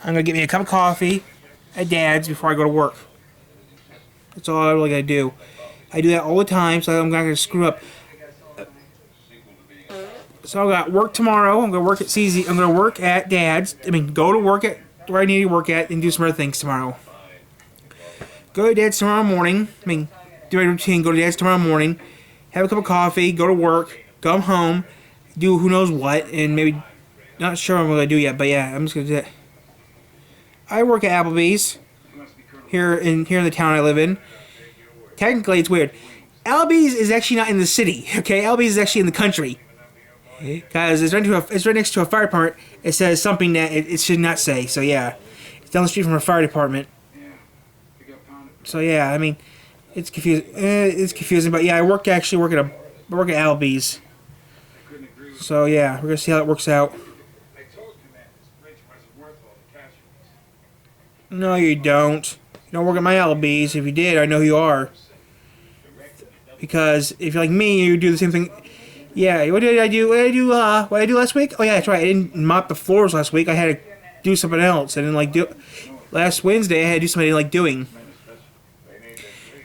I'm going to get me a cup of coffee at Dad's before I go to work. That's all I really got to do. I do that all the time, so I'm not going to screw up. So I got work tomorrow. I'm going to work at CZ. I'm going to work at Dad's. Go to work at where I need to work at and do some other things tomorrow. Go to Dad's tomorrow morning. Do my routine. Go to Dad's tomorrow morning. Have a cup of coffee. Go to work. Come home. Do who knows what. And maybe, not sure what I'm going to do yet. But yeah, I'm just going to do that. I work at Applebee's. Here in the town I live in. Technically, it's weird. Applebee's is actually not in the city. Okay, Applebee's is actually in the country. Because it's right next to a fire department. It says something that it should not say. So yeah, it's down the street from a fire department. So yeah, it's confusing. It's confusing, but yeah, I work at Applebee's. So yeah, we're gonna see how it works out. No, you don't. You don't work at my Applebee's. If you did, I know who you are. Because if you're like me, you do the same thing. Yeah, what did I do? What did I do last week? Oh yeah, that's right. I didn't mop the floors last week. I had to do something else. I didn't do. Last Wednesday, I had to do something I didn't like doing.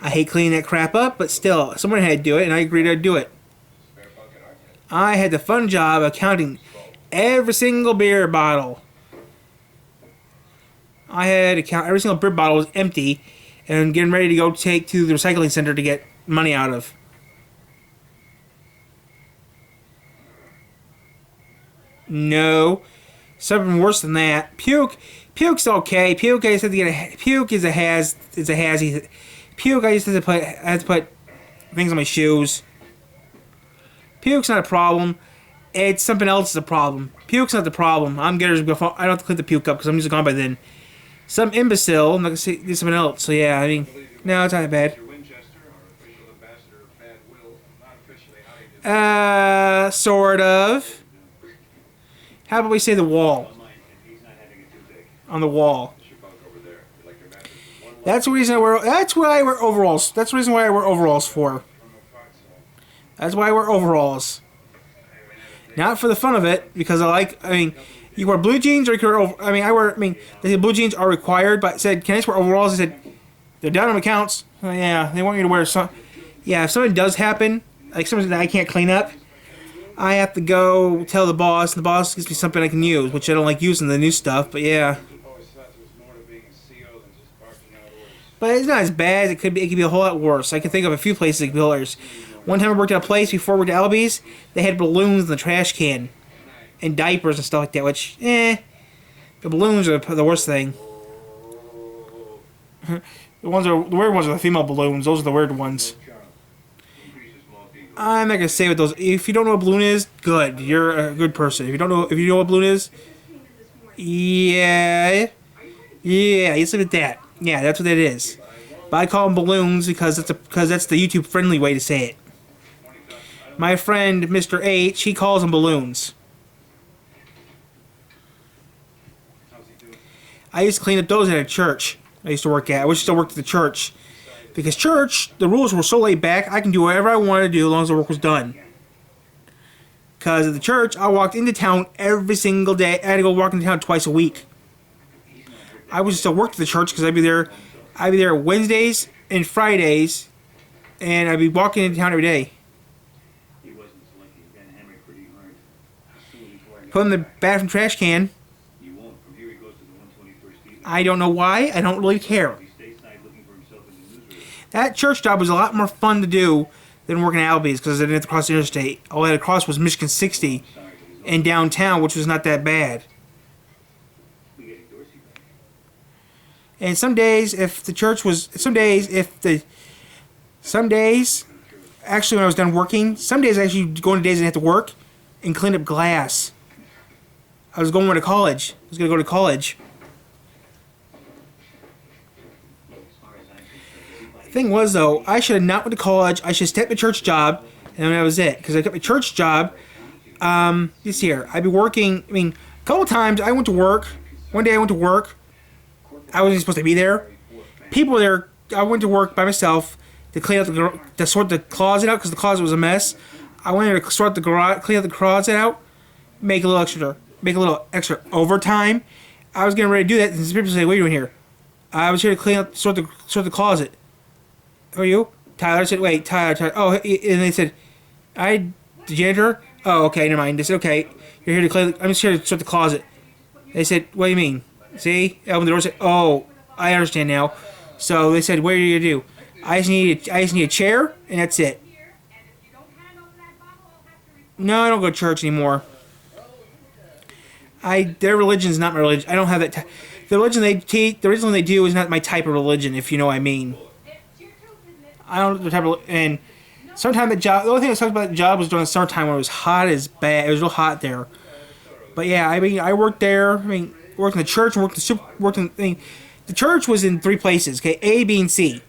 I hate cleaning that crap up, but still, someone had to do it, and I agreed I'd do it. I had the fun job of counting every single beer bottle. I had to count every single beer bottle was empty, and getting ready to go take to the recycling center to get money out of. No, something worse than that. Puke's okay. Puke I used to get puke is a hazzy. Puke I used to I had to put things on my shoes. Puke's not a problem. It's something else is a problem. Puke's not the problem. I don't have to clean the puke up because I'm usually gone by then. Some imbecile, I'm not gonna do something else. So yeah, no, it's not that bad. Sort of. How about we say the wall? On the wall. That's the reason I wear. That's why I wear overalls. That's the reason why I wear overalls for. That's why I wear overalls. Not for the fun of it, because you wear blue jeans or you can wear. The blue jeans are required, but I said, can I just wear overalls? I said, they're down on accounts. Oh, yeah, they want you to wear some. Yeah, if something does happen, like something that I can't clean up, I have to go tell the boss, and the boss gives me something I can use, which I don't like using the new stuff, but yeah. But it's not as bad. It could be a whole lot worse. I can think of a few places that could be worse. One time I worked at a place before I worked at Applebee's, they had balloons in the trash can. And diapers and stuff like that, which, the balloons are the worst thing. The weird ones are the female balloons. Those are the weird ones. I'm not gonna say what those. If you don't know what a balloon is, good. You're a good person. If you know what a balloon is, yeah, just look at that. Yeah, that's what that is. But I call them balloons because that's the YouTube friendly way to say it. My friend Mr. H, he calls them balloons. I used to clean up those at a church I used to work at. I wish I still worked at the church. Because church, the rules were so laid back, I can do whatever I wanted to do as long as the work was done. Because at the church, I walked into town every single day. I had to go walk into town twice a week. I would still work at the church because I'd be there Wednesdays and Fridays, and I'd be walking into town every day. Put in the bathroom trash can. I don't know why. I don't really care. That church job was a lot more fun to do than working at Applebee's because I didn't have to cross the interstate. All I had to cross was Michigan 60 in downtown, which was not that bad. And some days, actually when I was done working, some days I actually go into days I didn't have to work and clean up glass. I was going to college. I was going to go to college. The thing was, though, I should have not went to college. I should have kept my church job, and that was it. Because I kept my church job this year. I'd be working, a couple times I went to work. One day I went to work. I wasn't supposed to be there. People were there. I went to work by myself to clean out to sort the closet out because the closet was a mess. I went there to clean out the closet out, make a little extra overtime. I was getting ready to do that, and some people say, "What are you doing here?" I was here to clean up, sort the closet. Who are you? Tyler. I said, "Wait, Tyler." Oh, and they said, the janitor." Oh, okay, never mind. They said, "Okay, you're here to clean. I'm just here to sort the closet." They said, "What do you mean?" See, I opened the door. Said, "Oh, I understand now." So they said, "What are you gonna do?" I just need a chair, and that's it. No, I don't go to church anymore. Their religion is not my religion. I don't have that. The religion they teach, the religion they do, is not my type of religion. If you know what I mean. I don't know the type of, and sometimes the job. The only thing I talked about the job was during the summertime when it was hot as bad. It was real hot there. But yeah, I mean, I worked there. I mean, worked in the church and worked in. I mean, the church was in three places. Okay, A, B, and C.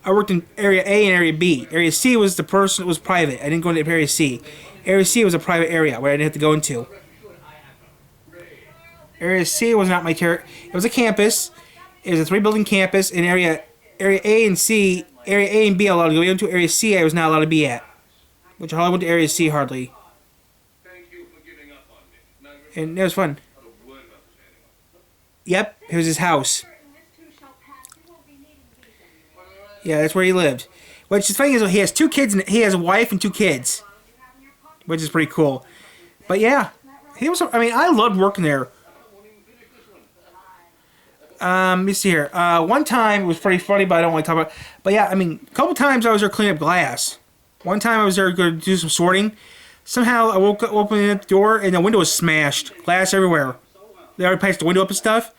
I worked in area A and area B. Area C was the person that was private. I didn't go into area C. Area C was a private area where I didn't have to go into. Area C was not my territory. It was a campus. It was a 3-building campus. In area A and C, area A and B I allowed to go into. Area C I was not allowed to be at. Which I hardly went to area C hardly. And it was fun. Yep, it was his house. Yeah, that's where he lived. Which is funny is he has 2 kids and he has a wife and 2 kids, which is pretty cool. But yeah, he was. I mean, I loved working there. Let me see here. One time it was pretty funny, but I don't want to talk about. But yeah, I mean, a couple times I was there cleaning up glass. One time I was there going to do some sorting. Somehow I woke up, opening up the door, and the window was smashed. Glass everywhere. They already patched the window up and stuff.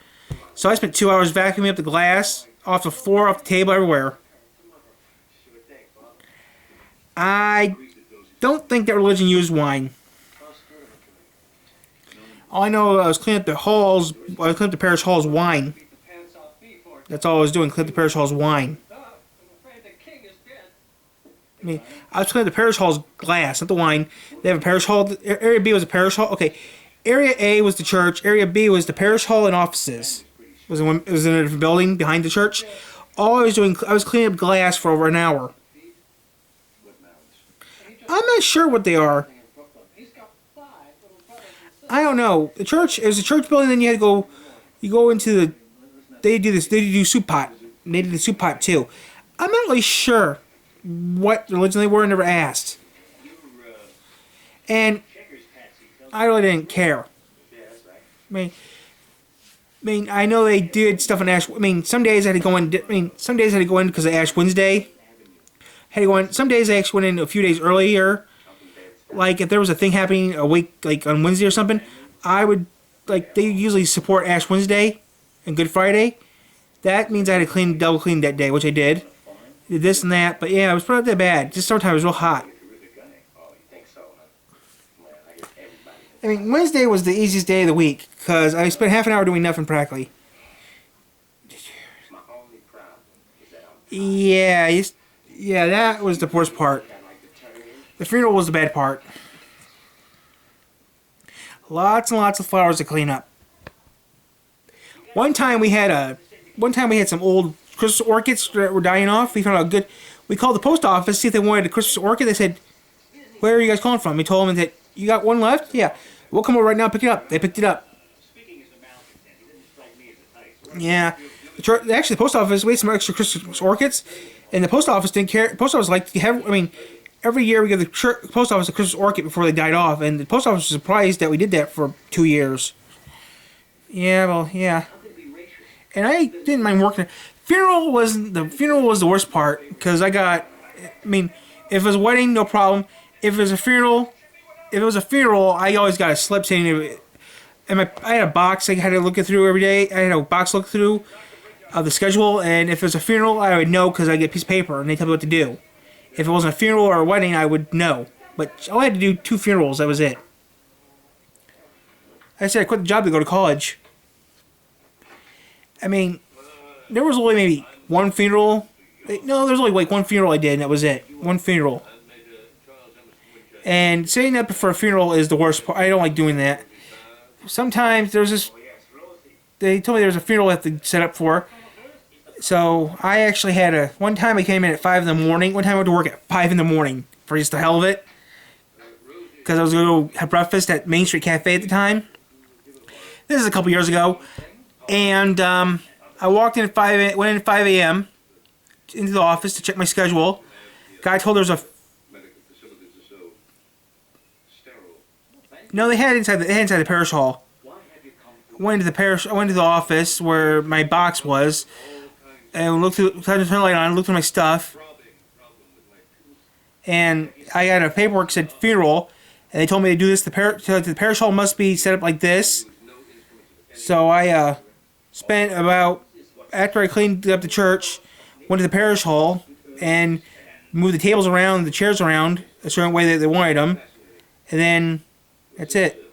So I spent 2 hours vacuuming up the glass off the floor, off the table, everywhere. I don't think that religion used wine. All I know, I was cleaning up the halls. I cleaned up the parish hall's wine. That's all I was doing, clean up the parish hall's wine. I mean, I was cleaning up the parish hall's glass, not the wine. They have a parish hall. Area B was a parish hall. Okay, Area A was the church. Area B was the parish hall and offices. It was in a different building behind the church. All I was doing, I was cleaning up glass for over an hour. I'm not sure what they are. I don't know. The church, it was a church building, then you had to go, you go into the, they do soup pot. They did the soup pot too. I'm not really sure what religion they were, I never asked. And I really didn't care. I mean, I know they did stuff on Ash. I mean, some days I had to go in. I mean, some days I had to go in because of Ash Wednesday. Had to go in. Some days I actually went in a few days earlier. Like if there was a thing happening a week, like on Wednesday or something, I would like they usually support Ash Wednesday and Good Friday. That means I had to double clean that day, which I did. Did this and that, but yeah, it was not that bad. Just sometimes it was real hot. I mean, Wednesday was the easiest day of the week because I spent half an hour doing nothing practically. Yeah, that was the worst part. The funeral was the bad part. Lots and lots of flowers to clean up. One time we had some old Christmas orchids that were dying off. We found out good. We called the post office to see if they wanted a Christmas orchid. They said, "Where are you guys calling from?" We told them that you got one left. Yeah, we'll come over right now and pick it up. They picked it up. Yeah, actually, the post office we had some extra Christmas orchids, and the post office didn't care. The post office liked to have. I mean, every year we give the post office a Christmas orchid before they died off, and the post office was surprised that we did that for 2 years. Yeah, well, yeah. And I didn't mind working there. Funeral was the worst part because I mean, if it was a wedding, no problem. If it was a funeral, I always got a slip saying, and I had a box I had to look it through every day. I had a box look through of the schedule, and if it was a funeral, I would know because I get a piece of paper and they tell me what to do. If it wasn't a funeral or a wedding, I would know. But I had to do 2 funerals. That was it. I said I quit the job to go to college. I mean, there was only maybe one funeral. No, there's only like one funeral I did, and that was it. One funeral. And setting up for a funeral is the worst part. I don't like doing that. Sometimes there's this. They told me there was a funeral I have to set up for. So I actually had one time I came in at 5 in the morning. One time I went to work at 5 in the morning for just the hell of it. Because I was going to go have breakfast at Main Street Cafe at the time. This is a couple years ago, and I walked in at 5. Went in at 5 a.m. into the office to check my schedule. Guy told there was a. No, they had it inside. They had it inside the parish hall. I went to the office where my box was, and looked through. Tried to turn the light on. Looked through my stuff, and I got a paperwork that said funeral, and they told me to do this. The parish hall must be set up like this. So I spent about, after I cleaned up the church, went to the parish hall and moved the tables around, the chairs around a certain way that they wanted them, and then that's it.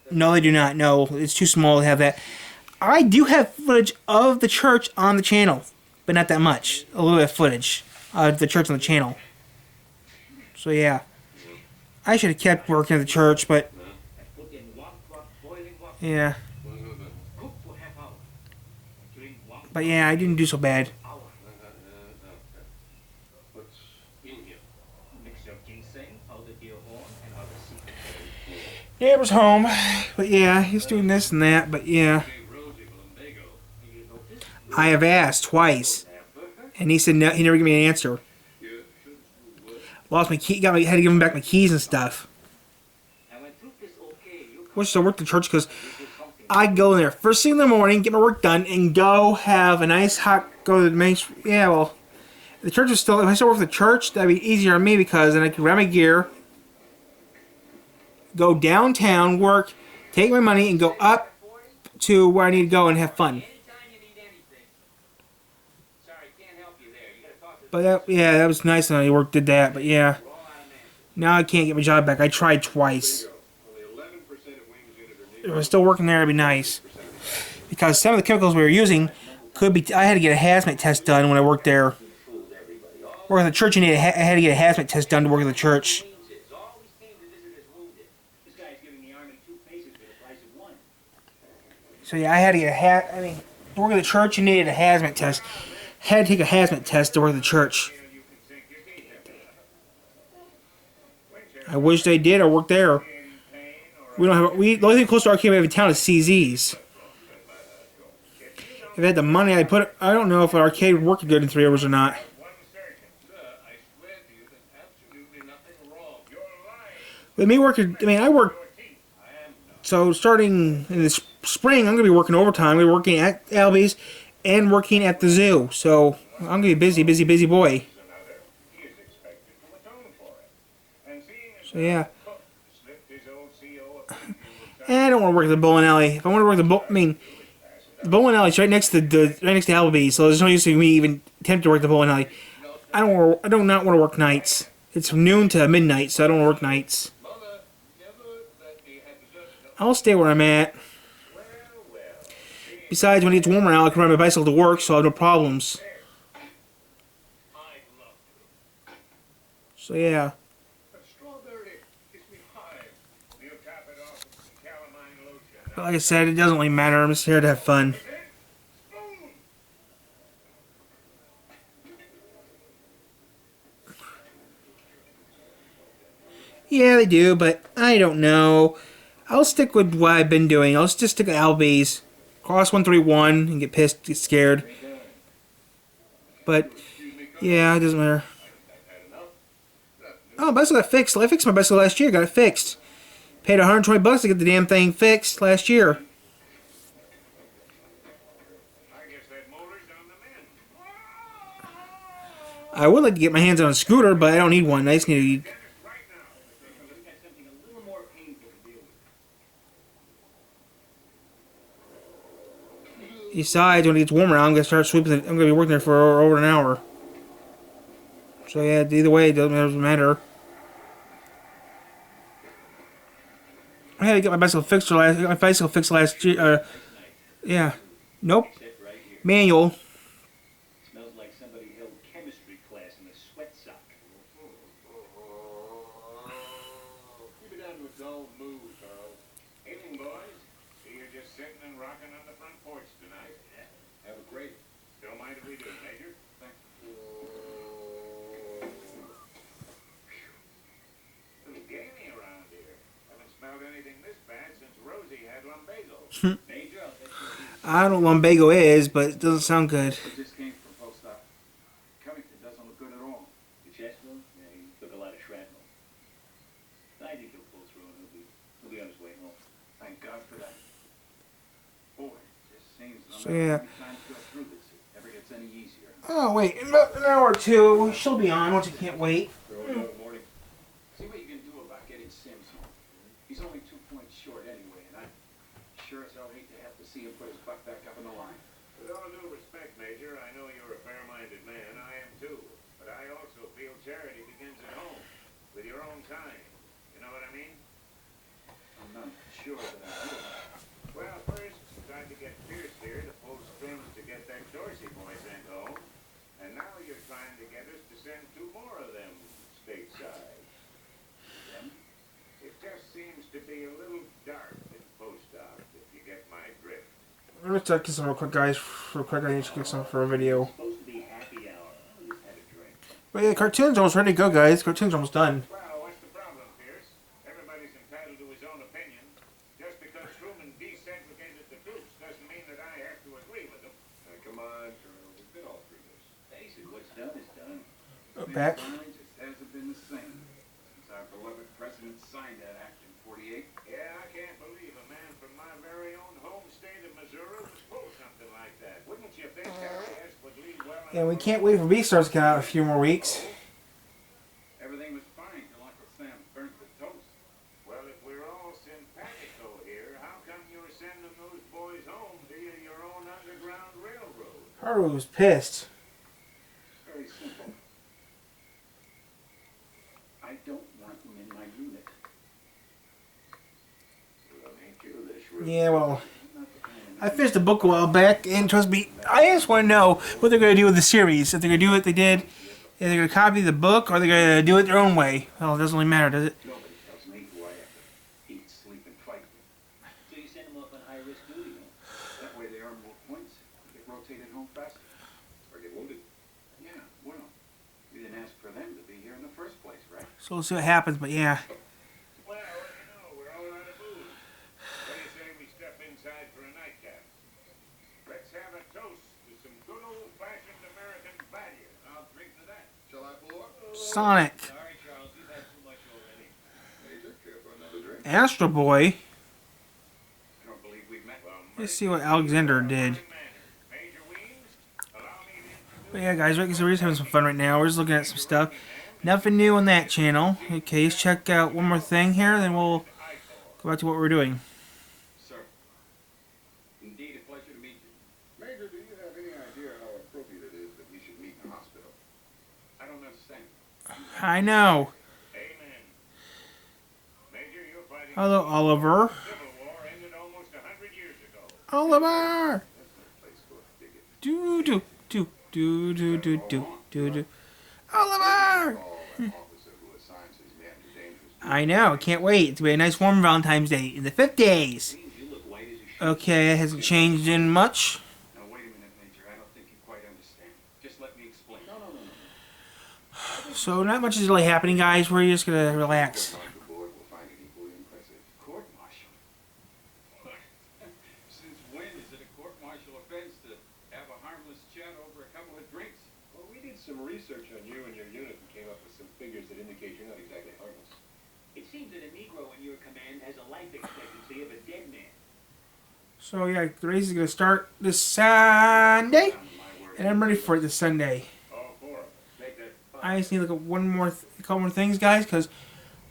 No, they do not. No, it's too small to have that. I do have footage of the church on the channel, but not that much. A little bit of footage of the church on the channel. So yeah, I should have kept working at the church, but yeah. But yeah, I didn't do so bad. Neighbor's home, but yeah, he's doing this and that, but yeah. I have asked twice, and he said no, he never gave me an answer. Lost my key, had to give him back my keys and stuff. Wish I worked at church because I go in there first thing in the morning, get my work done, and go have a nice hot, go to the main, yeah, well, the church is still, if I still work for the church, that'd be easier on me because then I could grab my gear, go downtown, work, take my money, and go up to where I need to go and have fun. But that, yeah, that was nice when I did that, but yeah. Now I can't get my job back. I tried twice. If I was still working there, it'd be nice. Because some of the chemicals we were using could be, I had to get a hazmat test done when I worked there. Working at the church, I had to get a hazmat test done to work at the church. So yeah, I had to get to work at the church, you needed a hazmat test. Had to take a hazmat test to work at the church. I wish they did. I worked there. We don't have. The only thing close to arcade we have in town is CZ's. If I had the money, I don't know if an arcade would work good in 3 hours or not. With me working, I work. So starting in the spring, I'm going to be working overtime. I'm going to be working at Albies and working at the zoo. So I'm going to be a busy, busy, busy boy. So yeah. I don't want to work at the bowling alley. If I want to work at the bowling alley is right next to Albies, so there's no use of me even attempting to work the bowling alley. I do not want to work nights. It's from noon to midnight, so I don't want to work nights. I'll stay where I'm at. Besides, when it gets warmer now, I can ride my bicycle to work, so I have no problems. So yeah. But like I said, it doesn't really matter. I'm just here to have fun. Yeah, they do, but I don't know. I'll stick with what I've been doing. I'll just stick with Albies. Cross 131 and get pissed, get scared. But, yeah, it doesn't matter. Oh, bicycle got fixed. I fixed my bicycle last year. Got it fixed. Paid $120 to get the damn thing fixed last year. I would like to get my hands on a scooter, but I don't need one. I just need to... Besides, when it gets warmer out, I'm gonna start sweeping. I'm gonna be working there for over an hour. So yeah, either way, it doesn't matter. I had to get my bicycle fixed last year. Yeah. Nope. Manual. Smells like somebody held chemistry class in a sweat sock. Keep it down to a dull mood, Charles. Evening, boys. See, you're just sitting and rocking on the front porch tonight. Yeah. Have a great. Don't mind if we do, Major. Thank you. Little gamey around here. Haven't smelled anything this bad since Rosie had lumbago. I don't know what lumbago is, but it doesn't sound good. It just came from post-op. Covington doesn't look good at all. The chest wound? Yeah, he took a lot of shrapnel. I think he'll pull through and he'll be on his way home. Thank God for that. Boy, it just seems no So, matter yeah. how many times you go through this, it never gets any easier. Oh, wait. In about an hour or two, she'll be on once you can't wait. Good morning. See what you can do about getting Sims home. He's only 2 points short anyway, and I sure as hell hate to have to see him put his butt back up in the line. With all due respect, Major, I know you're a fair-minded man. I am too. But I also feel charity begins at home, with your own kind. You know what I mean? I'm not sure that I do. Well, first, you tried to get Pierce here to pull strings to get that Dorsey boy sent home. And now you're trying to get us to send 2 more of them stateside. Them? It just seems to be a little dark at post-op, if you get my drift. Let me check this real quick, guys. Real quick, I need to get some for a video. It's supposed to be happy hour. I'll just have a drink. But yeah, cartoon's almost ready to go, guys. Cartoon's almost done. Well, what's the problem, Pierce? Everybody's entitled to his own opinion. Just because Truman desegregated the troops doesn't mean that I have to agree with him. Come on, Colonel. We've been all through this. Face it, what's done is done. Back. Mine just hasn't been the same since our beloved president signed that act in 48. Yeah, I can't believe a man from my very own home state of Missouri would pull something like that. Wouldn't you think that ass would lead well? And we can't wait for Beastars to come out in a few more weeks. Everything was fine till Uncle Sam burnt the toast. Well, if we're all simpatico here, how come you're sending those boys home via your own underground railroad? Haru was pissed. It's very simple. I don't want them in my unit. Well, ain't you this rude? Yeah, well, I'm not the kind of I finished the book a while back, and trust me, I just want to know what they're going to do with the series. If they're going to do what they did, if they're going to copy the book, or they're going to do it their own way. Well, it doesn't really matter, does it? Nobody tells me who I have to eat, sleep, and fight with. So you send him off on high-risk duty, huh? That way they earn more points, get rotated home faster. Or get wounded. Yeah, well, we didn't ask for them to be here in the first place, right? So we'll see what happens, but yeah. Well, you know, we're all out of booze. What do you say we step inside for a nightcap? Let's have a toast to some good old-fashioned American value. I'll drink to that. Shall I pour? Sonic, Sorry, Charles, you've had too much already. Major, care for another drink? Astro Boy. I don't believe we've met. Well, Let's see what Alexander did. Major Weems, allow me to introduce But yeah, guys, right, so we're just having some fun right now. We're just looking at some stuff. Nothing new on that channel. Okay, let's check out one more thing here, then we'll go back to what we're doing. Sir. Indeed, a pleasure to meet you. Major, do you have any idea how appropriate it is that we should meet in the hospital? I don't understand. I know. Amen. Major, you're fighting Hello, Oliver. Civil War ended almost 100 years ago. Oliver! That's no place for a bigot. Do do do do do do do do do. Oliver! Call an officer who assigns his men to dangerous I know. Can't wait. It's gonna be a nice warm Valentine's Day in the 50s. Seems you look white as a sheet. Okay, it hasn't changed in much. Now, wait a minute, Major. I don't think you quite understand. Just let me explain. No. So not much is really happening, guys. We're just gonna relax. The board will find it equally impressive. Court-martial? Since when is it a court-martial offense to have a harmless chat over a couple of drinks? Well, we did some research on you and your unit and came up with some figures that indicate you're not exactly harmless. It seems that a Negro in your command has a life expectancy of a dead man. So yeah, the race is gonna start this Sunday, On my word. and I'm ready for it this Sunday. All 4 of us. Make that 5. I just need to look at one more, couple more things, guys, because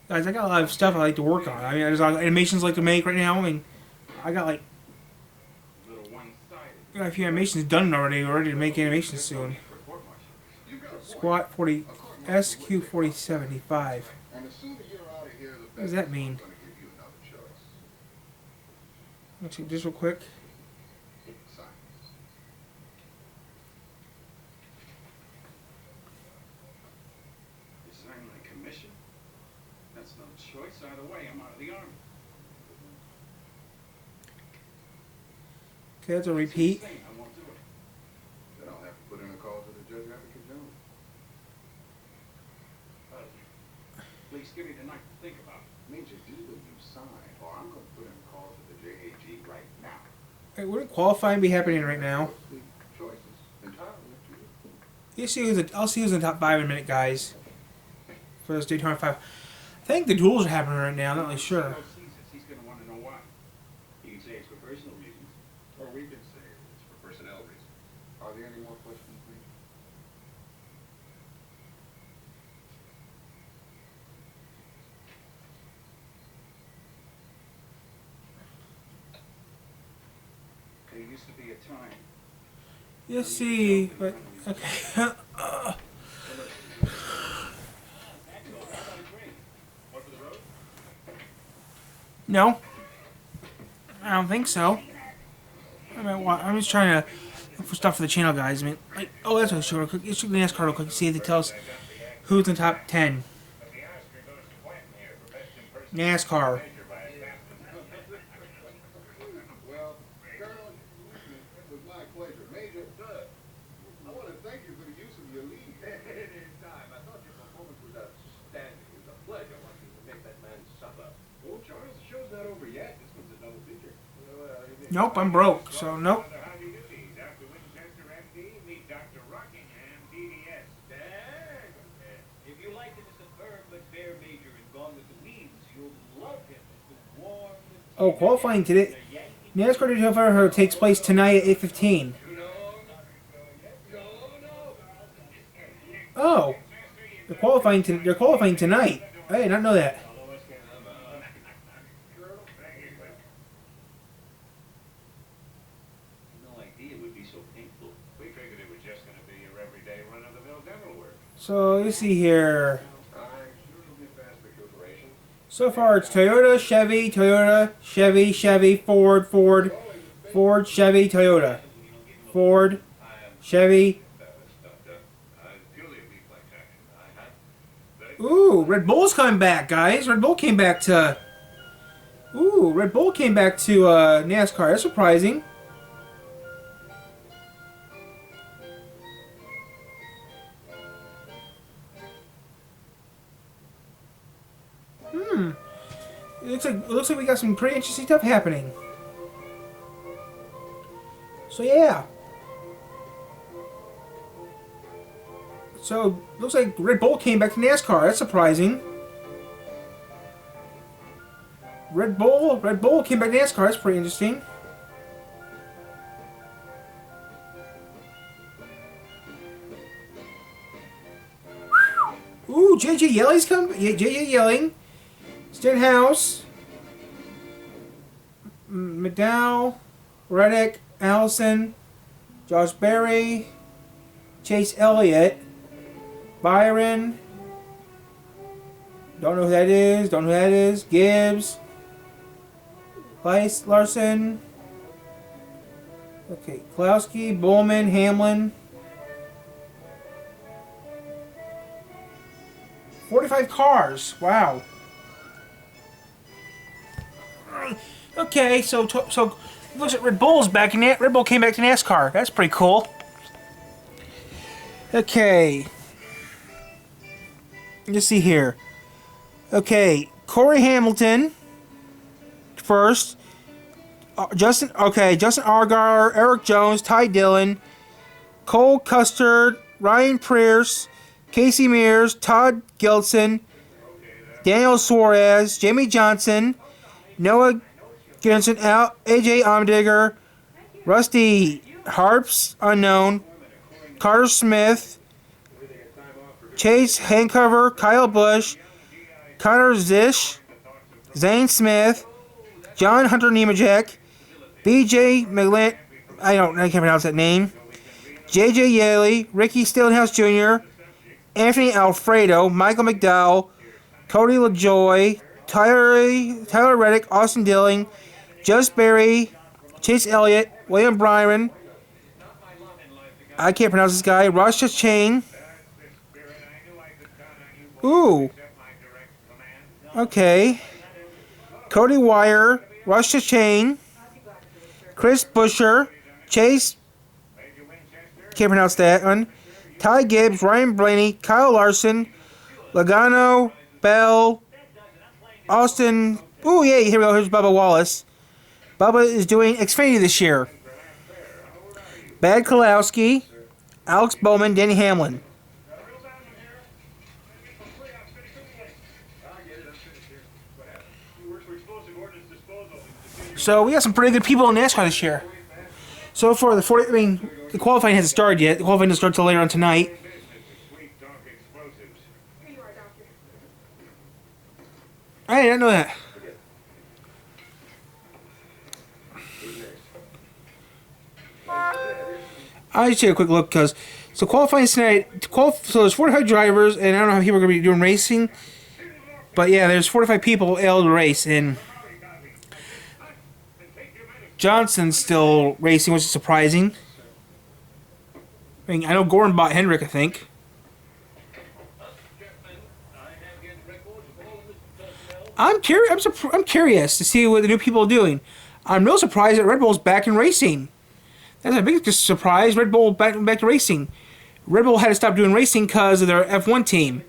guys, I got a lot of stuff I like to work on. I mean, there's a lot of animations I like to make right now. I mean, I got like A little one-sided. I got a few animations done already. We're ready to make animations soon. For court-martial. You got a point. Squat 40 SQ 4075. And the sooner you're out of here, the What does that mean? I'm gonna give you another choice. Let's see just real quick. Sign. Resign my commission? That's no choice. Either way, I'm out of the army. Okay, that's a repeat. I won't do it. Then I'll have to put in a call to the Judge Advocate General. Please give me the night to think about it. Major, either you sign, or I'm going to put in a call to the JAG right now. Hey, wouldn't qualifying be happening right now? Choices entirely up to you. I'll see who's in the top 5 in a minute, guys. For this Daytona 5. I think the duels are happening right now. I'm not really sure. He's going to want to know why. You can say it's for personal reasons. Or we can say it's for personnel reasons. Are there any more questions, please? There used to be a time. You see, but okay. Actually, I thought it's great. One for the road? No, I don't think so. I mean, I'm just trying to look for stuff for the channel, guys. I mean, like, oh, that's what it's real quick. Let's check the NASCAR real quick. See if it tells who's in the top 10. But the Oscar goes to Quentin here for best impersonation NASCAR. measure by a captain. Well, Colonel, it was my pleasure. Major, I want to thank you for the use of your leave. Anytime. I thought your performance was outstanding. It was a pleasure watching you make that man suffer. Oh, Charles, the show's not over yet. This one's a double feature. Nope, I'm broke. So nope. Dr. Howdy Doody, Dr. Winchester, MD, meet Dr. Rockingham, DDS. Dang! If you liked him as a firm but fair major and Gone with the Weeds, you'll love him as the warm... Oh, qualifying today. NASCAR Daytona 500 takes place tonight at 8:15. Oh, they're qualifying. They're qualifying tonight. I did not know that. No idea it would be so painful. We figured it was just going to be your everyday run-of-the-mill dental work. So let's see here. I'm sure it'll be fast recuperation. So far, it's Toyota, Chevy, Toyota, Chevy, Chevy, Ford, Ford, Ford, Chevy, Toyota, Ford, Chevy. Purely a reflex action. Ooh, Red Bull's coming back, guys. Red Bull came back to. Ooh, Red Bull came back to NASCAR. That's surprising. It looks like we got some pretty interesting stuff happening. So yeah. So looks like Red Bull came back to NASCAR. That's surprising. Red Bull came back to NASCAR. That's pretty interesting. Ooh, JJ Yelling's come. Yeah, JJ Yelling, Stenhouse, McDowell, Reddick, Allison, Josh Berry, Chase Elliott, Byron. Don't know who that is. Don't know who that is. Gibbs, Weiss, Larson. Okay, Klowski, Bowman, Hamlin. 45 cars. Wow. Okay, so looks like Red Bull's back in that. Red Bull came back to NASCAR. That's pretty cool. Okay. Let's see here. Okay, Corey Hamilton first. Justin Allgaier, Eric Jones, Ty Dillon, Cole Custer, Ryan Pierce, Casey Mears, Todd Gilson, Daniel Suarez, Jamie Johnson, Noah Jensen, AJ Allmendinger, Rusty Harps, unknown, Carter Smith, Chase Hancover, Kyle Busch, Connor Zish, Zane Smith, John Hunter Nemechek, BJ McLean, I can't pronounce that name, JJ Yeley, Ricky Stenhouse Jr., Anthony Alfredo, Michael McDowell, Cody LaJoy, Tyler Reddick, Austin Dilling, Just Berry, Chase Elliott, William Byron, I can't pronounce this guy, Ross Chastain. Ooh. Okay. Cody Wire, Ross Chastain, Chris Buescher, Chase, can't pronounce that one, Ty Gibbs, Ryan Blaney, Kyle Larson, Logano, Bell, Austin. Ooh, yeah, here we go. Here's Bubba Wallace. Bubba is doing Xfinity this year. Bad Kolowski, Alex Bowman, Danny Hamlin. So we got some pretty good people in NASCAR this year. So far, the qualifying hasn't started yet. The qualifying doesn't start till later on tonight. I didn't know that. I just take a quick look because qualifying tonight. So there's 45 drivers, and I don't know how people are going to be doing racing, but yeah, there's 45 people able to race, and Johnson's still racing, which is surprising. I mean, I know Gordon bought Hendrick, I think. I'm curious to see what the new people are doing. I'm real surprised that Red Bull's back in racing. That's a big surprise. Red Bull back to racing. Red Bull had to stop doing racing because of their F1 team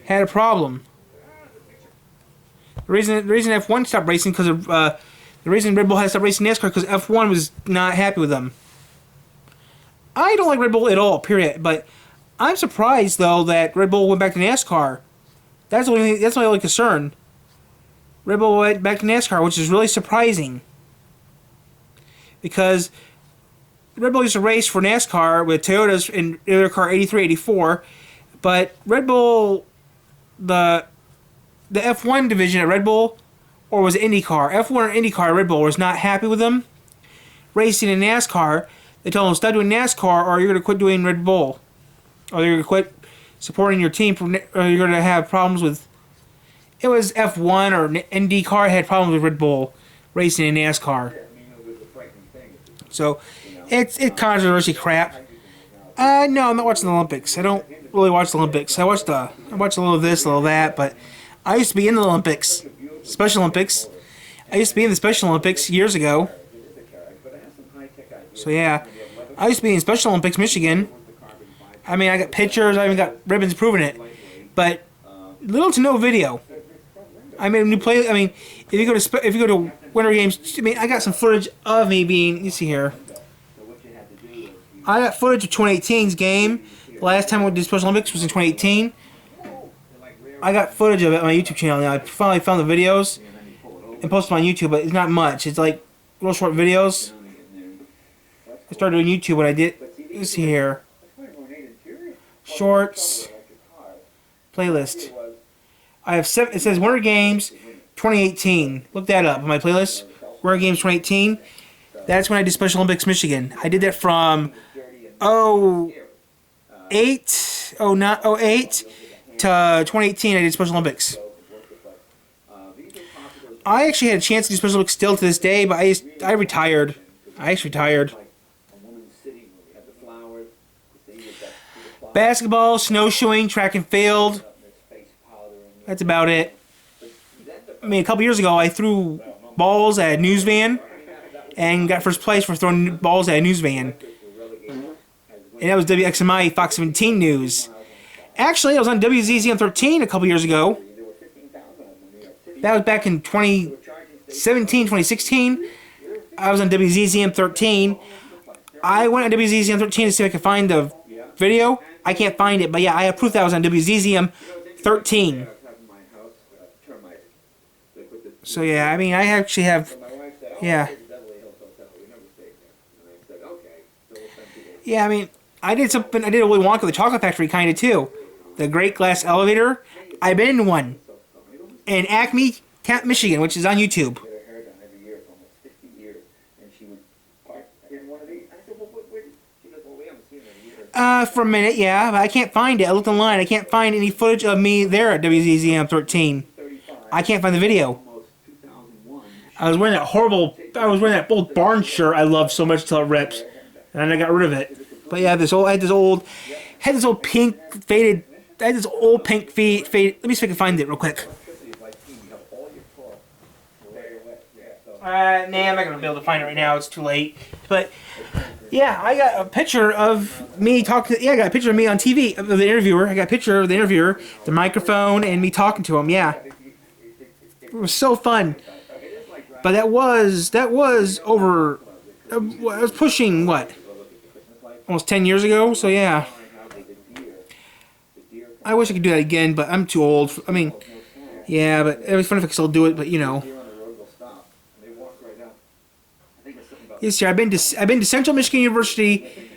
had a problem. The reason F1 stopped racing because of the reason Red Bull had to stop racing NASCAR because F1 was not happy with them. I don't like Red Bull at all, period. But I'm surprised though that Red Bull went back to NASCAR. That's my only concern. Red Bull went back to NASCAR, which is really surprising. Because Red Bull used to race for NASCAR with Toyotas in their car 83, 84. But Red Bull, the F1 division at Red Bull, or was it IndyCar? F1 or IndyCar, Red Bull was not happy with them racing in NASCAR. They told them, stop doing NASCAR or you're going to quit doing Red Bull. Or you're going to quit supporting your team, or you're going to have problems with... It was F1 or IndyCar had problems with Red Bull racing in NASCAR. So, it's controversy crap. No, I'm not watching the Olympics. I don't really watch the Olympics. I watch a little of this, a little of that, but I used to be in the Olympics. Special Olympics. I used to be in the Special Olympics years ago. So yeah, I used to be in Special Olympics, Michigan. I mean, I got pictures, I even got ribbons proving it. But little to no video. I made a new play. I mean, if you go to Winter Games, I mean, I got some footage of me being. You see here. I got footage of 2018's game. The last time we did Special Olympics was in 2018. I got footage of it on my YouTube channel now. I finally found the videos and posted them on YouTube, but it's not much. It's like real short videos. I started doing YouTube when I did. Let's see here. Shorts. Playlist. I have 7. It says Winter Games 2018. Look that up on my playlist. Winter Games 2018. That's when I did Special Olympics Michigan. I did that from 08 to 2018. I did Special Olympics. I actually had a chance to do Special Olympics still to this day, but I retired. I actually retired. Basketball, snowshoeing, track and field. That's about it. I mean, a couple years ago, I threw balls at a news van and got first place for throwing balls at a news van. And that was WXMI Fox 17 News. Actually, I was on WZZM 13 a couple years ago. That was back in 2017, 2016. I was on WZZM 13. I went on WZZM 13 to see if I could find the video. I can't find it, but yeah, I have proof that I was on WZZM 13. So yeah, I mean, I actually have, yeah. Yeah, I mean, I did a Willy Wonka the Chocolate Factory kind of too. The Great Glass Elevator. I've been in one. In Acme, Michigan, which is on YouTube. For a minute, yeah, but I can't find it. I looked online. I can't find any footage of me there at WZZM 13. I can't find the video. I was wearing that old barn shirt I loved so much till it ripped, and I got rid of it. But yeah, I had this old pink faded. I had this old pink fade. Let me see if I can find it real quick. Nah, I'm not gonna be able to find it right now. It's too late. But yeah, I got a picture of me talking. Yeah, I got a picture of me on TV of the interviewer. I got a picture of the interviewer, the microphone, and me talking to him. Yeah, it was so fun. But that was over. I was pushing what? Almost 10 years ago. So yeah. I wish I could do that again, but I'm too old. I mean, yeah, but it'd be fun if I could still do it. But you know. Yes, sir. I've been to Central Michigan University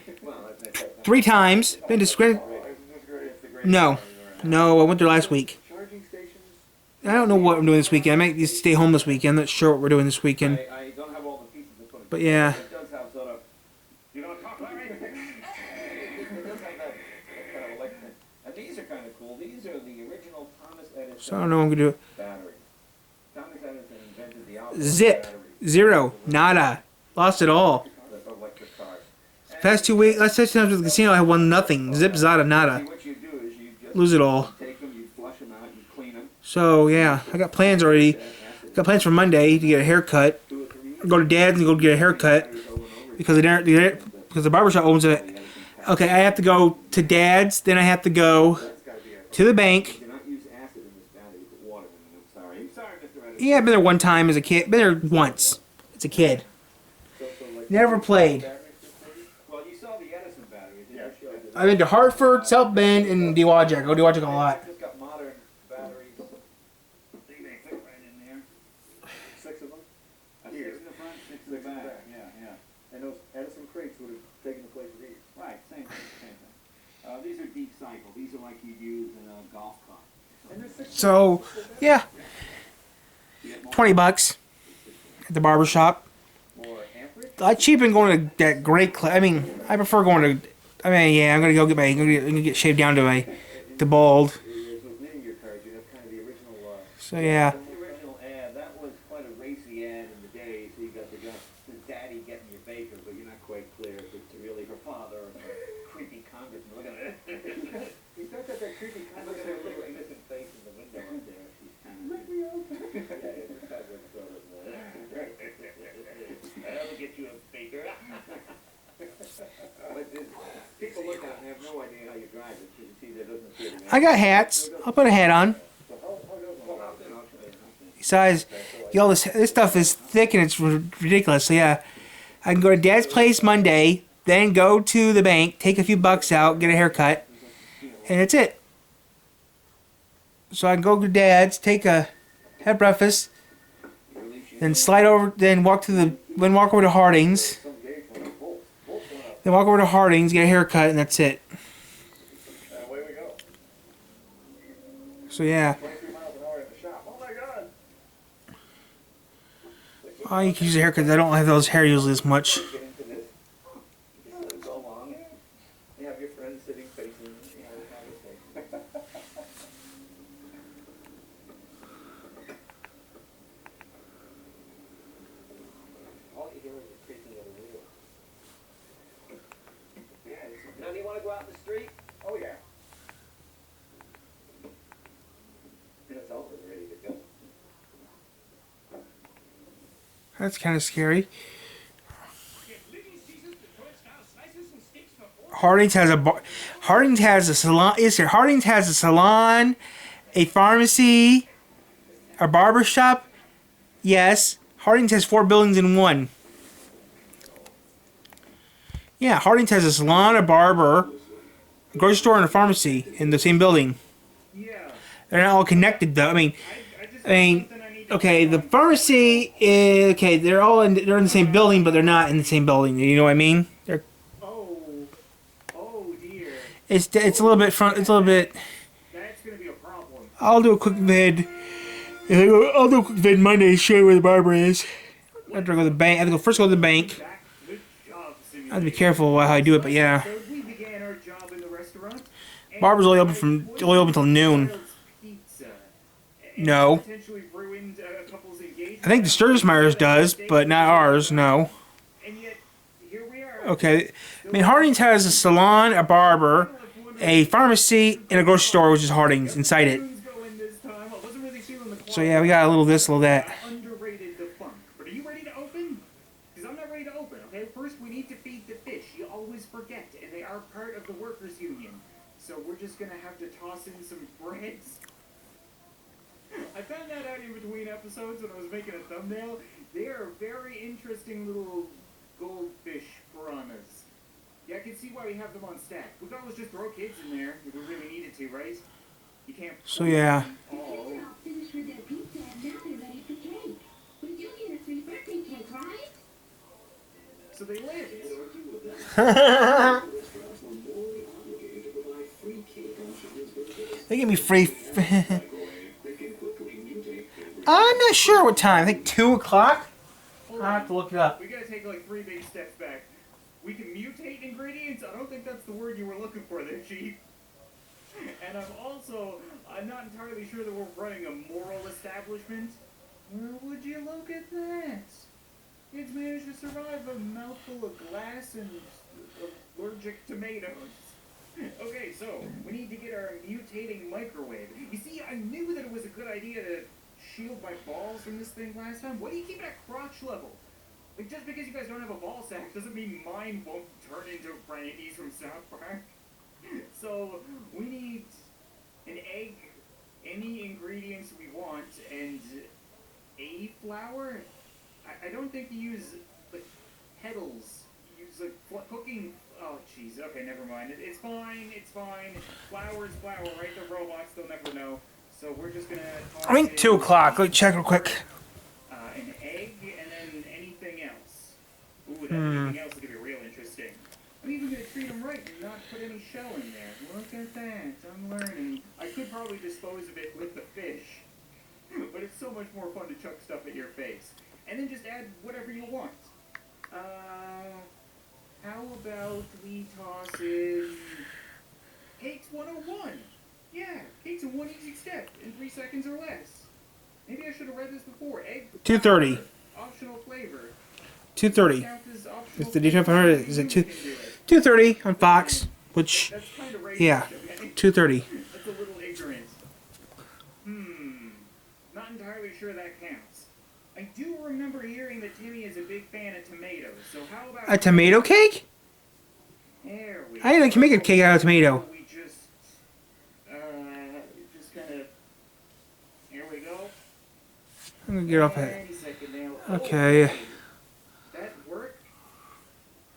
3 times. Been to No, I went there last week. I don't know what I'm doing this weekend. I might just stay home this weekend. I'm not sure what we're doing this weekend. I don't have all the pieces to put it. But yeah. It does have sort of. You don't talk about it. It does have that kind of electric. And these are kind of cool. These are the original Thomas Edison So I don't know what I'm gonna do. battery. Thomas Edison invented the outdoor Zip, battery. 0, nada, lost it all. The electric cars. Past 2 weeks, last 6 times with the casino, I won nothing. Zip, zada, See, nada, what you do is you just lose it all. take them, you flush them out, you clean them. So yeah, I got plans already. Got plans for Monday to get a haircut. Go to Dad's and go get a haircut because the barbershop opens at. Okay, I have to go to Dad's, then I have to go to the bank. Do not use acid in this battery. You put water in it. I'm sorry. I'm sorry, Mr. Edison. Yeah, I've been there one time as a kid. Been there once as a kid. Never played. Well, you saw the Edison battery. Didn't you? I've been to Hartford, South Bend, and Dewajak. I go to Dewajak a lot. Just got modern batteries. They fit right in there. 6 of them. 6 in the front, 6 in the back. Yeah. And those Edison crates would have taken the place of these. Right, same thing. These are deep cycle. These are like you'd use in a golf cart. And there's 6 So yeah, $20 at the barber shop. More amperage. A lot cheaper than going to that great. I mean, I prefer going to. I mean, yeah, I'm gonna go get I'm gonna get shaved down to bald. those knitting gear cards, you have kind of the original. So yeah. The original ad, that was quite a racy ad in the day. So you got the daddy getting your baker, but you're not quite clear if it's really her father or a creepy congressman. Look at it. He's got that creepy kind Look at her little innocent face in the window up there. She's kind of. Let me open. Yeah, it's kind of sort of. I'll get you a baker. But people look at it and have no idea how you drive it. You see, there doesn't appear to be. I got hats. I'll put a hat on. Besides, all this stuff is thick and it's ridiculous. So yeah, I can go to Dad's place Monday, then go to the bank, take a few bucks out, get a haircut, and that's it. So I can go to Dad's, have breakfast, then walk over to Harding's, then walk over to Harding's, get a haircut, and that's it. Away we go. So yeah. 23 miles an hour at the shop. Oh my God. Oh, you can use a haircut. I don't have those hair usually as much. Get into this. Go along. You have your friends sitting facing you know, the conversation. All you hear is the creaking of the wheel. Now, do you want to go out in the street? Oh yeah. It's over, ready to go. That's kind of scary. Harding's has a salon. Is there? Harding's has a salon, a pharmacy, a barber shop. Yes, Harding's has 4 buildings in one. Yeah, Harding's has a salon, a barber, a grocery store, and a pharmacy in the same building. Yeah. They're not all connected though. I mean, okay, the pharmacy is okay. They're in the same building, but they're not in the same building. You know what I mean? Oh dear. It's a little bit front. It's a little bit. That's gonna be a problem. I'll do a quick vid. I'll do a quick vid Monday to show you where the barber is. After I go to the bank, I have to go to the bank. Good job, I have to be careful how I do it, but yeah. So we began our job in the restaurant. Barber's only open until noon. Pizza. No. Potentially ruined a couple's engagement. I think the Sturzmeyer's does, but not ours. No. And yet, here we are. Okay. I mean, Harding's has a salon, a barber, a pharmacy, and a grocery store, which is Harding's inside it. So yeah, we got a little this, a little that. Underrated the funk. But are you ready to open? Because I'm not ready to open, okay? First, we need to feed the fish. You always forget, and they are part of the workers' union. So we're just gonna have to toss in some breads. I found that out in between episodes when I was making a thumbnail. They are very interesting little goldfish piranhas. Yeah, I can see why we have them on stack. We could always just throw kids in there if we really needed to, right? You can't. So yeah. Oh. Kids are all finished with their pizza and now they're ready for cake. We do get a free birthday cake, right? So they lived. They give me free. I'm not sure what time. I think 2 o'clock. Hold I have on. to look it up. We gotta take like 3 big steps back. We can mutate ingredients? I don't think that's the word you were looking for there, Chief. And I'm not entirely sure that we're running a moral establishment. Well, would you look at that? Kids managed to survive a mouthful of glass and allergic tomatoes. Okay, so we need to get our mutating microwave. You see, I knew that it was a good idea to shield my balls from this thing last time. Why do you keep it at crotch level? Like, just because you guys don't have a ball sack doesn't mean mine won't turn into Brandy's from South Park. So, we need an egg, any ingredients we want, and a flour. I don't think you use, like, pedals. You use, like, cooking. Oh, jeez. Okay, never mind. It's fine. It's fine. Flour's flour, right? The robots, they'll never know. So we're just gonna. I think 2 o'clock. Let me check real quick. An egg and then anything else. Ooh, that anything else is gonna be real interesting. I'm even gonna treat them right and not put any shell in there. Look at that. I'm learning. I could probably dispose of it with the fish, but it's so much more fun to chuck stuff at your face. And then just add whatever you want. How about we toss in Cakes 101? Yeah, cakes in one easy step in 3 seconds or less. Maybe I should have read this before. Egg 2:30. optional flavor. 2:30. Count as optional It's the detail flavor. is it 2:30 on Fox? Which That's kind of racist. yeah, Okay? 2:30. That's a little ignorant. Not entirely sure that counts. I do remember hearing that Timmy is a big fan of tomatoes. So how about A tomato cake? There we I didn't know you can make a cake out of tomato. We just kind of. Here we go. I'm gonna get off it. Any second now. Okay. That work?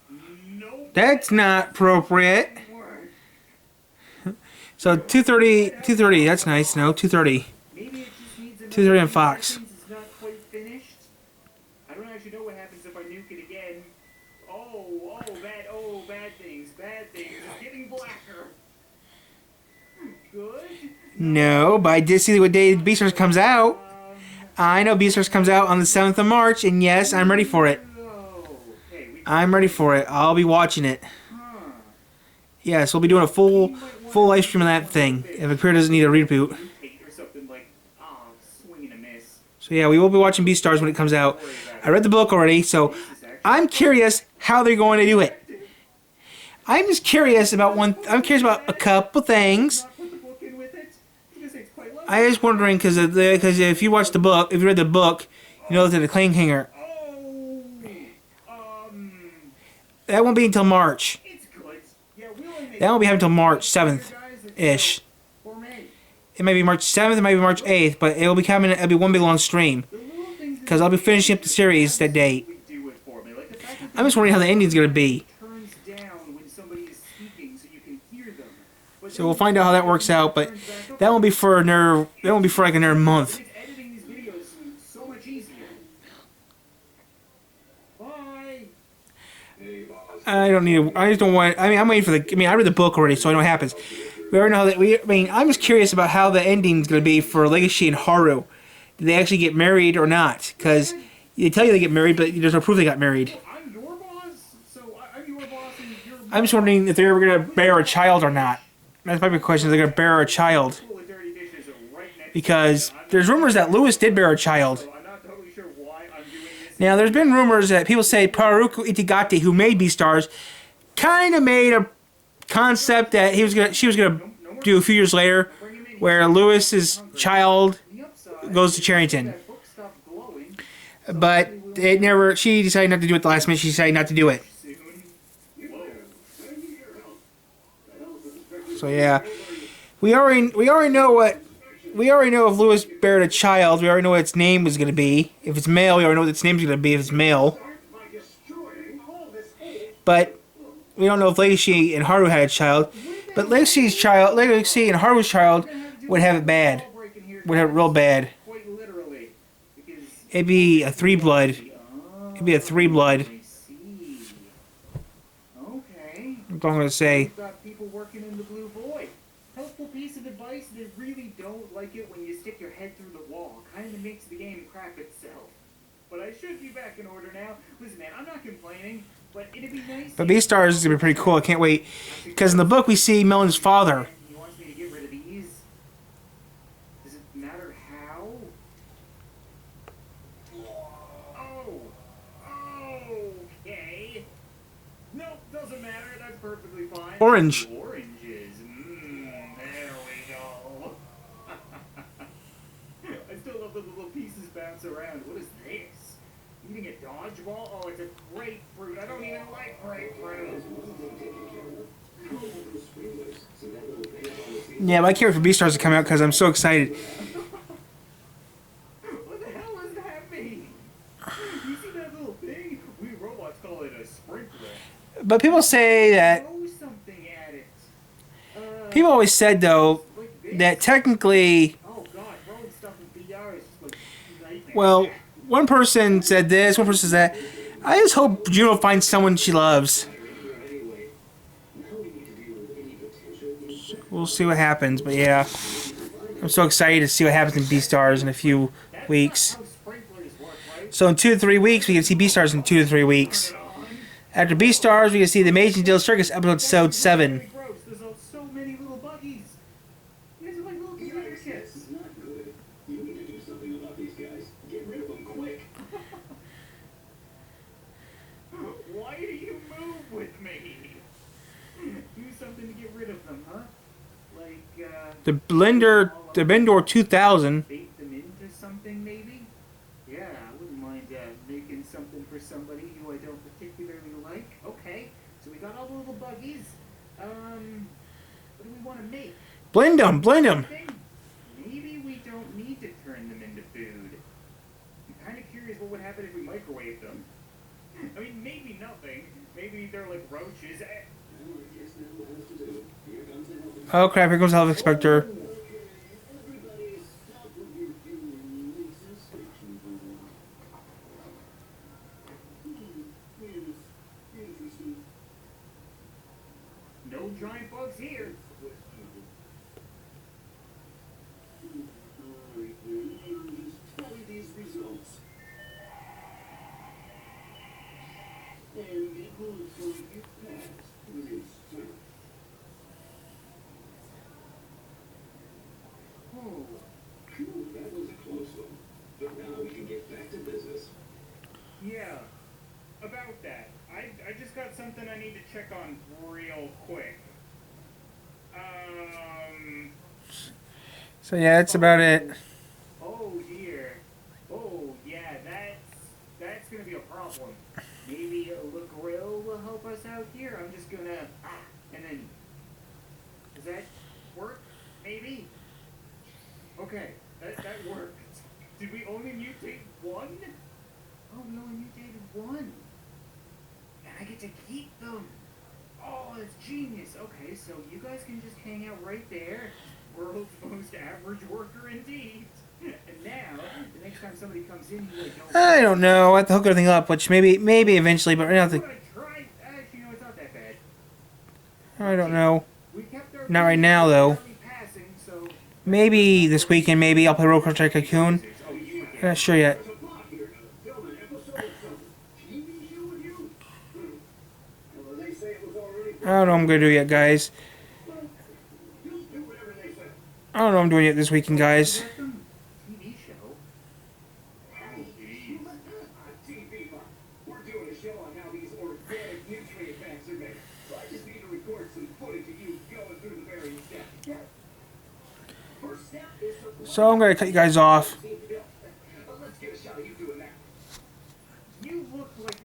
Nope. That's not appropriate. Didn't work. So 2:30. That's nice. No, 2:30. Maybe it just needs another 2:30 on few Fox. seconds. It's not quite finished. I don't actually know what happens if I nuke it again. Bad things. It's getting blacker. Good. No, but I did see what day Beastars comes out. I know Beastars comes out on the 7th of March, and yes, I'm ready for it. Okay, I'm ready for it. I'll be watching it. Huh. Yes, we'll be doing a full live stream of that thing. If Appear doesn't need a reboot. Mutate or something like, swing and a miss. So yeah, we will be watching Beastars when it comes out. I read the book already, so I'm curious how they're going to do it. I'm just curious about I'm curious about a couple things. Not put the book in with it? I was gonna say it's quite lovely. I was wondering because if you watch the book, if you read the book, you know that the Cliffhanger that won't be until March. It's good. Yeah, we'll only make That won't be happening until March 7th ish. For me. It might be March 7th, it might be March 8th, but it'll be coming. It'll be one big long stream The little things because I'll be finishing up the series that date. would do it for me. Like the fact that I'm just wondering how the ending's gonna be. turns down when somebody is speaking so you can hear them. But So we'll find out how that works out, but that won't be for another. That won't be for like another month. It's editing these videos so much easier. Bye. I don't need. I just don't want. I mean, I'm waiting for the. I mean, I read the book already, so I know what happens. We already know that. I mean, I'm just curious about how the ending's gonna be for Legacy and Haru. Do they actually get married or not? Because they tell you they get married, but there's no proof they got married. I'm your boss, so I'm your boss and you're I'm just wondering if they're ever gonna bear a child or not. That's my big question. Is they're gonna bear a child? full of dirty dishes right next Because to me. there's rumors that Lewis did bear a child. So I'm not totally sure why I'm doing this. Now, there's been rumors that people say Paruku Itigate, who made Beastars, kind of made a concept that she was gonna do a few years later, where Lewis's child The upside, goes to Charrington. that book stopped glowing But it never. She decided not to do it the last minute. She decided not to do it. soon. So yeah, we already know what we already know if Lewis buried a child. We already know what its name was going to be. If it's male, we already know what its name's going to be if it's male. But we don't know if Lacey and Haru had a child. But Lacey and Haru's child would have it bad. Would have it real bad. Quite literally. Because It'd be a 3-blood. It'd be a 3-blood. I see. Okay. That's all I'm going to say. We've got people working in the Blue Void. Helpful piece of advice, they really don't like it when you stick your head through the wall. Kind of makes the game crap itself. But I should be back in order now. Listen, man, I'm not complaining, but it'd be nice. But Beastars is going to be pretty cool. I can't wait. Because in the book, we see Melon's father. He wants me to get rid of these. Does it matter how? Oh. Okay. Nope, doesn't matter. That's perfectly fine. Orange. Oranges. There we go. I still love the little pieces bounce around. What is this? Eating a dodgeball? Oh, it's a grapefruit. I don't even like grapefruit. Yeah, but I can't wait for Beastars to come out because I'm so excited. What the hell does that mean? You see that little thing? We robots call it a sprinkler. But people say that... Throw something at it. People always said, though, Like this. that technically... Oh god, throwing stuff in VR is just like nightmare. Well, one person said this, one person said that. I just hope Juno finds someone she loves. We'll see what happens, but yeah. I'm so excited to see what happens in Beastars in a few That's weeks. not how sprinklers work, right? So in 2 to 3 weeks, we can see Beastars in 2 to 3 weeks. After Beastars, we can see The Amazing Dill Circus episode 7. Gross, there's so many little buggies. These are like little computer kids. Why do you move with me? Do something to get rid of them, huh? Like, The Bendor 2000. bait them into something, maybe? Yeah, I wouldn't mind making something for somebody who I don't particularly like. Okay, so we got all the little buggies. What do we want to make? Blend them. Thing? Maybe we don't need to turn them into food. I'm kind of curious what would happen if we microwave them. I mean, maybe nothing. Maybe they're like roaches. Oh crap, here comes the Health Inspector. No giant bugs here. Oh, That was a close one. But now we can get back to business. yeah. About that, I just got something I need to check on real quick. So yeah, that's about it. Oh dear. Oh yeah, that's gonna be a problem. Maybe a grill will help us out here. I'm just gonna and then does that work? Maybe? Okay, that worked. Did we only mutate one? Oh, we only mutated one. And I get to keep them. Oh, that's genius. Okay, so you guys can just hang out right there. World's most average worker indeed. And now, the next time somebody comes in, you like, don't... I don't know. I have to hook everything up, which maybe eventually, but right now I I'm think gonna try... Actually, no, it's not that bad. I don't know. We kept our... Not right now, though. Passing, so... Maybe this weekend. Maybe I'll play Roller Coaster Tycoon. Oh, you were I'm not sure yet. There's a plot here to film an episode of some TV show with you. Well, they say it was already... I don't know what I'm gonna do yet, guys. You'll do whatever they say. I don't know what I'm doing yet this weekend, guys. TV show? On TV, Mark. We're doing a show on how these organic nutrient banks are made. So I just need to record some footage of you going through the various steps. First step is to So I'm gonna cut you guys off.